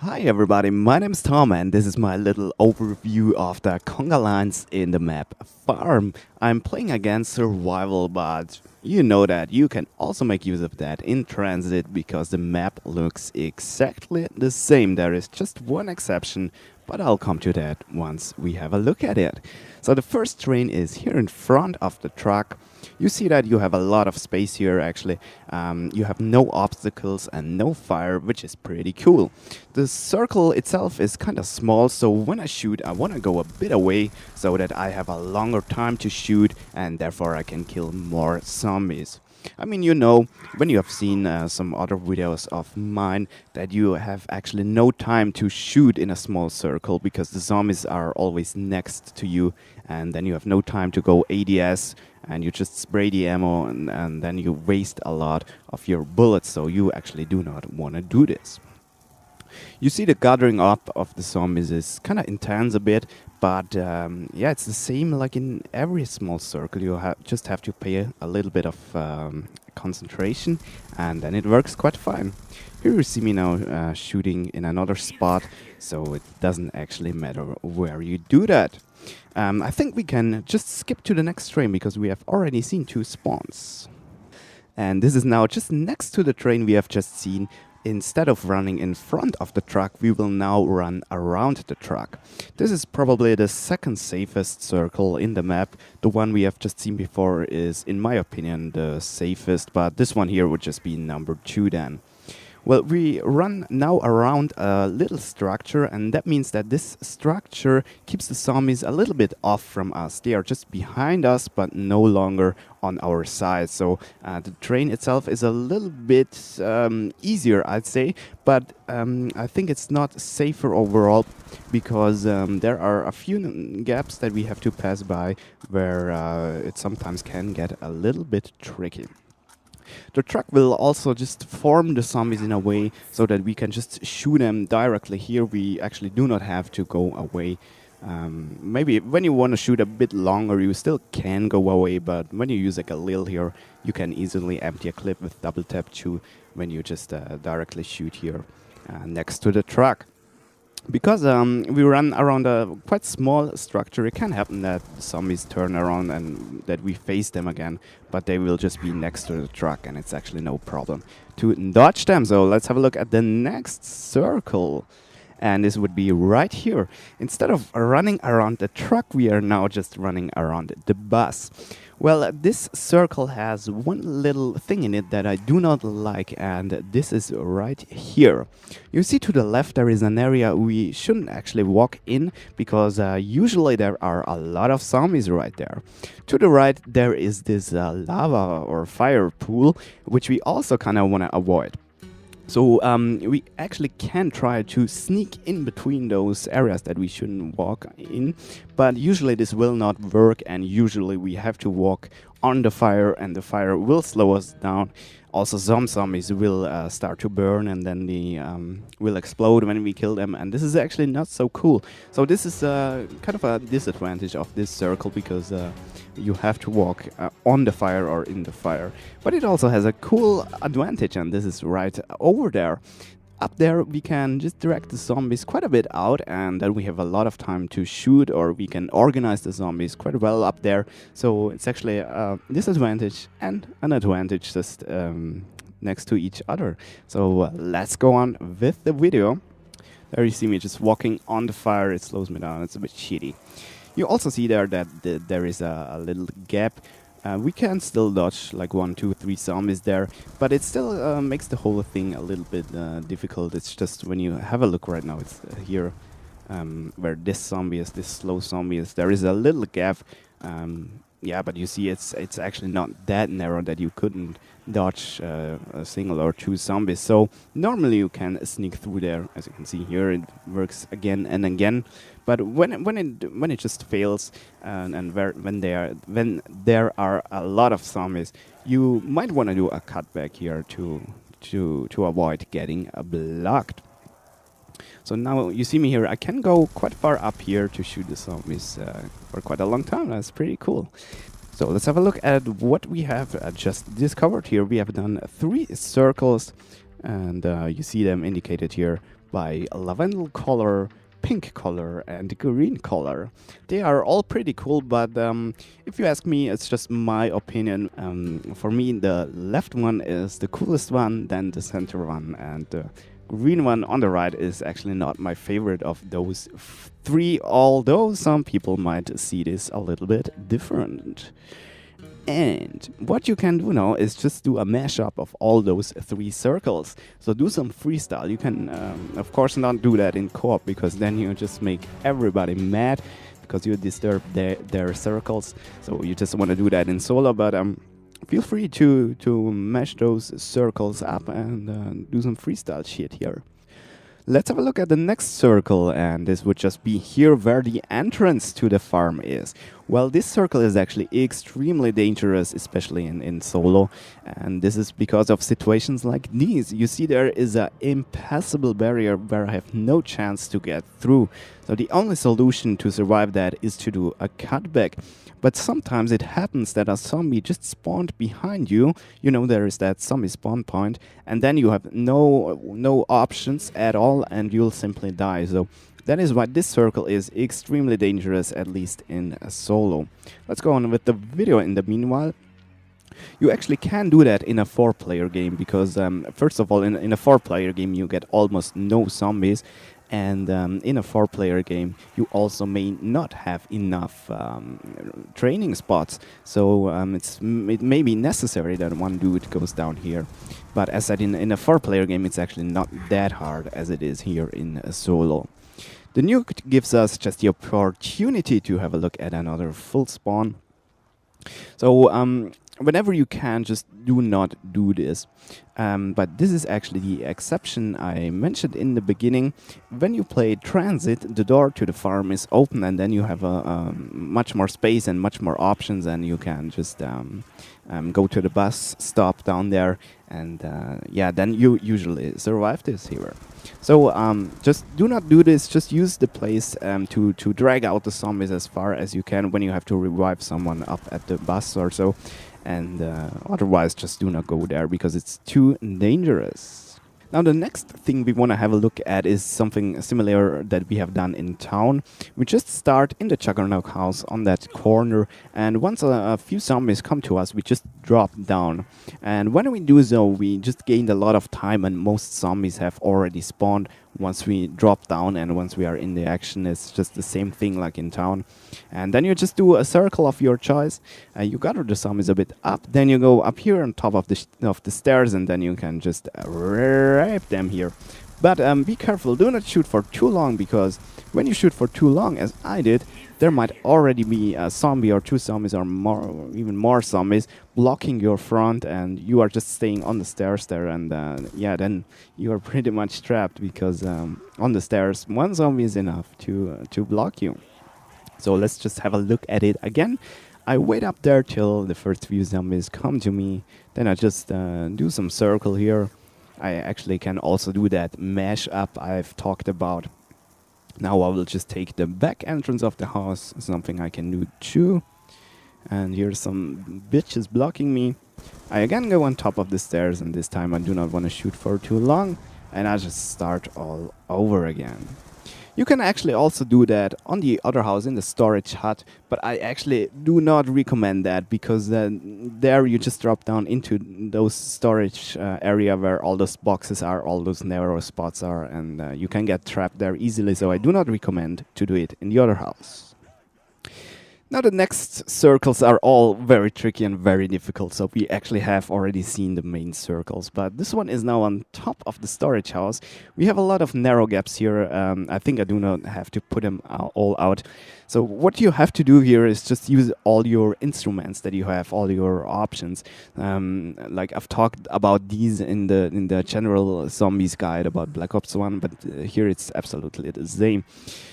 Hi everybody, my name is Tom and this is my little overview of the conga lines in the map Farm. I'm playing against survival, but you know that you can also make use of that in transit because the map looks exactly the same. There is just one exception, but I'll come to that once we have a look at it. So the first train is here in front of the truck. You see that you have a lot of space here actually. You have no obstacles and no fire, which is pretty cool. The circle itself is kind of small, so when I shoot I want to go a bit away so that I have a longer time to shoot and therefore I can kill more zombies. I mean, you know, when you have seen some other videos of mine, that you have actually no time to shoot in a small circle because the zombies are always next to you, and then you have no time to go ADS and you just spray the ammo and then you waste a lot of your bullets, so you actually do not want to do this. You see the gathering up of the zombies is kind of intense a bit, but yeah, it's the same like in every small circle. You just have to pay a little bit of concentration, and then it works quite fine. Here you see me now shooting in another spot, so it doesn't actually matter where you do that. I think we can just skip to the next train because we have already seen two spawns. And this is now just next to the train we have just seen. Instead of running in front of the truck, we will now run around the truck. This is probably the second safest circle in the map. The one we have just seen before is, in my opinion, the safest, but this one here would just be number 2 then. Well, we run now around a little structure, and that means that this structure keeps the zombies a little bit off from us. They are just behind us, but no longer on our side. So the train itself is a little bit easier, I'd say, but I think it's not safer overall because there are a few gaps that we have to pass by where it sometimes can get a little bit tricky. The truck will also just form the zombies in a way so that we can just shoot them directly. Here we actually do not have to go away. Maybe when you want to shoot a bit longer, you still can go away, but when you use like a lil here, you can easily empty a clip with double tap 2 when you just directly shoot here next to the truck. Because we run around a quite small structure, it can happen that zombies turn around and that we face them again, but they will just be next to the truck and it's actually no problem to dodge them. So let's have a look at the next circle. And this would be right here. Instead of running around the truck, we are now just running around the bus. Well, this circle has one little thing in it that I do not like, and this is right here. You see to the left there is an area we shouldn't actually walk in because usually there are a lot of zombies right there. To the right there is this lava or fire pool, which we also kind of want to avoid. So we actually can try to sneak in between those areas that we shouldn't walk in, but usually this will not work, and usually we have to walk on the fire and the fire will slow us down. Also some zombies will start to burn and then they will explode when we kill them, and this is actually not so cool. So this is kind of a disadvantage of this circle because you have to walk on the fire or in the fire. But it also has a cool advantage, and this is right over there. Up there we can just direct the zombies quite a bit out, and then we have a lot of time to shoot, or we can organize the zombies quite well up there. So it's actually a disadvantage and an advantage just next to each other. So let's go on with the video. There you see me just walking on the fire. It slows me down. It's a bit shitty. You also see there that there is a little gap. We can still dodge like 1, 2, 3 zombies there, but it still makes the whole thing a little bit difficult. It's just when you have a look right now, it's here where this zombie is, this slow zombie is. There is a little gap. Yeah, but you see it's actually not that narrow that you couldn't dodge a single or 2 zombies. So normally you can sneak through there. As you can see here, it works again and again. But when it just fails, and when there are a lot of zombies, you might want to do a cutback here to avoid getting blocked. So now you see me here. I can go quite far up here to shoot the zombies for quite a long time. That's pretty cool. So let's have a look at what we have just discovered here. We have done 3 circles, and you see them indicated here by lavender color, pink color, and green color. They are all pretty cool, but if you ask me, it's just my opinion. For me, the left one is the coolest one, then the center one, and the green one on the right is actually not my favorite of those three, although some people might see this a little bit different. And what you can do now is just do a mashup of all those three circles. So do some freestyle. You can, of course, not do that in co-op, because then you just make everybody mad because you disturb their circles. So you just want to do that in solo, but feel free to mash those circles up and do some freestyle shit here. Let's have a look at the next circle, and this would just be here where the entrance to the farm is. Well, this circle is actually extremely dangerous, especially in solo, and this is because of situations like these. You see, there is an impassable barrier where I have no chance to get through. So the only solution to survive that is to do a cutback. But sometimes it happens that a zombie just spawned behind you. You know, there is that zombie spawn point, and then you have no options at all, and you'll simply die. So that is why this circle is extremely dangerous, at least in a solo. Let's go on with the video in the meanwhile. You actually can do that in a 4-player game, because first of all, in a 4-player game you get almost no zombies. And in a 4-player game, you also may not have enough training spots. So it may be necessary that one dude goes down here. But as said, in a 4-player game, it's actually not that hard as it is here in a solo. The nuke gives us just the opportunity to have a look at another full spawn. So whenever you can, just do not do this. But this is actually the exception I mentioned in the beginning. When you play Transit, the door to the farm is open, and then you have a much more space and much more options, and you can just go to the bus stop down there, and yeah, then you usually survive this here. So just do not do this. Just use the place to drag out the zombies as far as you can when you have to revive someone up at the bus or so. And otherwise, just do not go there because it's too dangerous. Now, the next thing we want to have a look at is something similar that we have done in town. We just start in the Juggernaut house on that corner, and once a few zombies come to us, we just drop down. And when we do so, we just gained a lot of time, and most zombies have already spawned once we drop down, and once we are in the action, it's just the same thing like in town. And then you just do a circle of your choice. You gather the zombies a bit up, then you go up here on top of the stairs, and then you can just rape them here. But be careful, do not shoot for too long, because when you shoot for too long, as I did, there might already be a zombie or two zombies or more, even more zombies blocking your front, and you are just staying on the stairs there, and yeah, then you are pretty much trapped, because on the stairs one zombie is enough to block you. So let's just have a look at it again. I wait up there till the first few zombies come to me, then I just do some circle here. I actually can also do that mash up I've talked about. Now I will just take the back entrance of the house, something I can do too. And here's some bitches blocking me. I again go on top of the stairs, and this time I do not want to shoot for too long, and I just start all over again. You can actually also do that on the other house in the storage hut, but I actually do not recommend that, because there you just drop down into those storage area where all those boxes are, all those narrow spots are, and you can get trapped there easily, so I do not recommend to do it in the other house. Now the next circles are all very tricky and very difficult, so we actually have already seen the main circles, but this one is now on top of the storage house. We have a lot of narrow gaps here. I think I do not have to put them all out. So what you have to do here is just use all your instruments that you have, all your options. Like I've talked about these in the general zombies guide about Black Ops 1, but here it's absolutely the same.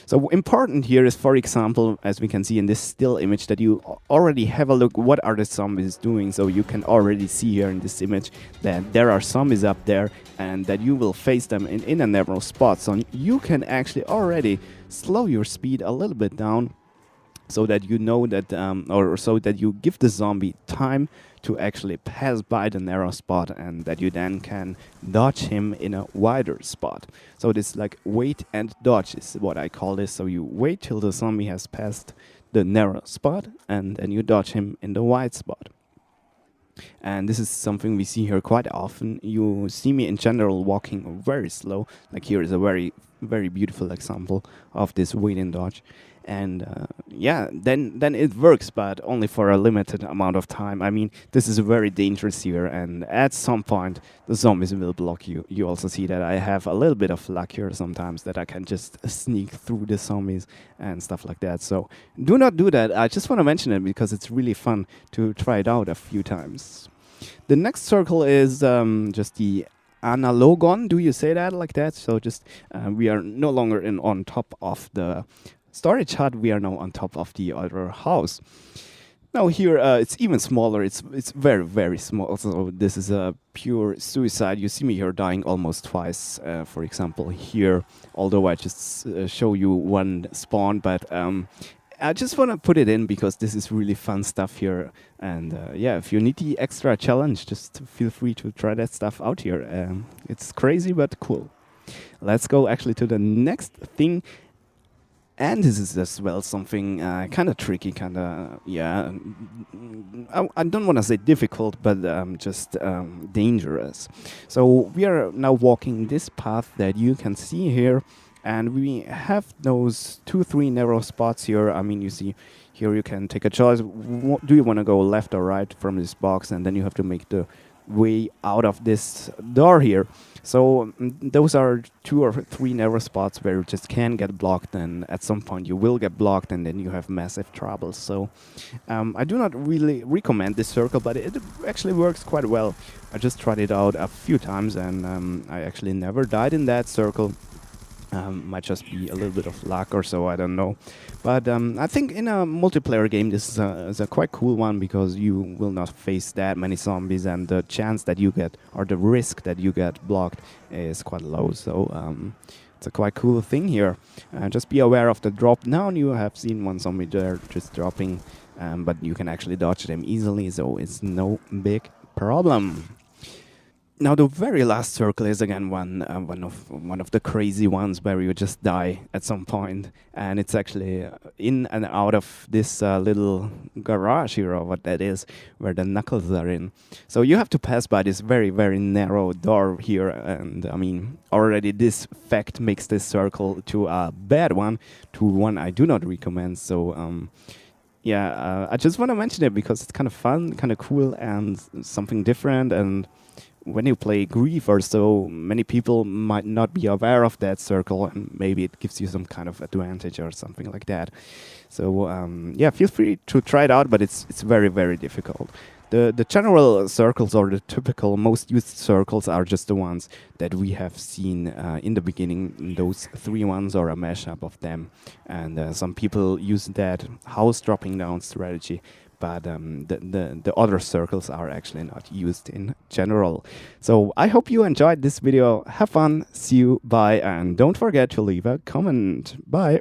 So important here is, for example, as we can see in this still image, that you already have a look what are the zombies doing. So you can already see here in this image that there are zombies up there, and that you will face them in a narrow spot. So you can actually already slow your speed a little bit down, so that you know that, or so that you give the zombie time to actually pass by the narrow spot, and that you then can dodge him in a wider spot. So this like wait and dodge is what I call this. So you wait till the zombie has passed the narrow spot, and then you dodge him in the wide spot. And this is something we see here quite often. You see me in general walking very slow. Like here is a very beautiful example of this wait and dodge. And yeah, then it works, but only for a limited amount of time. I mean, this is very dangerous here, and at some point the zombies will block you. You also see that I have a little bit of luck here sometimes, that I can just sneak through the zombies and stuff like that. So do not do that. I just want to mention it because it's really fun to try it out a few times. The next circle is just the analogon. Do you say that like that? So just we are no longer on top of the storage hut, we are now on top of the other house. Now here it's even smaller. It's very small. So this is a pure suicide. You see me here dying almost twice. For example, here, although I just show you one spawn, but I just want to put it in because this is really fun stuff here. And yeah, if you need the extra challenge, just feel free to try that stuff out here. It's crazy but cool. Let's go actually to the next thing. And this is as well something kind of tricky, kind of, yeah, I don't want to say difficult, but just dangerous. So we are now walking this path that you can see here, and we have those 2-3 narrow spots here. I mean, you see here you can take a choice. Do you want to go left or right from this box? And then you have to make the way out of this door here. So those are 2 or 3 narrow spots where you just can get blocked, and at some point you will get blocked, and then you have massive trouble. So I do not really recommend this circle, but it actually works quite well. I just tried it out a few times, and I actually never died in that circle. Might just be a little bit of luck or so, I don't know. But I think in a multiplayer game this is a quite cool one, because you will not face that many zombies, and the chance that you get, or the risk that you get blocked, is quite low. So it's a quite cool thing here. Just be aware of the drop down. You have seen one zombie there just dropping, but you can actually dodge them easily, so it's no big problem. Now the very last circle is again one of the crazy ones where you just die at some point, and it's actually in and out of this little garage here, or what that is, where the knuckles are in. So you have to pass by this very narrow door here, and I mean already this fact makes this circle to a bad one, to one I do not recommend. So yeah, I just want to mention it because it's kind of fun, kind of cool, and something different. And when you play Grief or so, many people might not be aware of that circle, and maybe it gives you some kind of advantage or something like that. So yeah, feel free to try it out, but it's very difficult. The general circles, or the typical most used circles, are just the ones that we have seen in the beginning, those 3 ones, or a mashup of them. And some people use that house dropping down strategy, but the other circles are actually not used in general. So I hope you enjoyed this video. Have fun, see you, bye, and don't forget to leave a comment. Bye.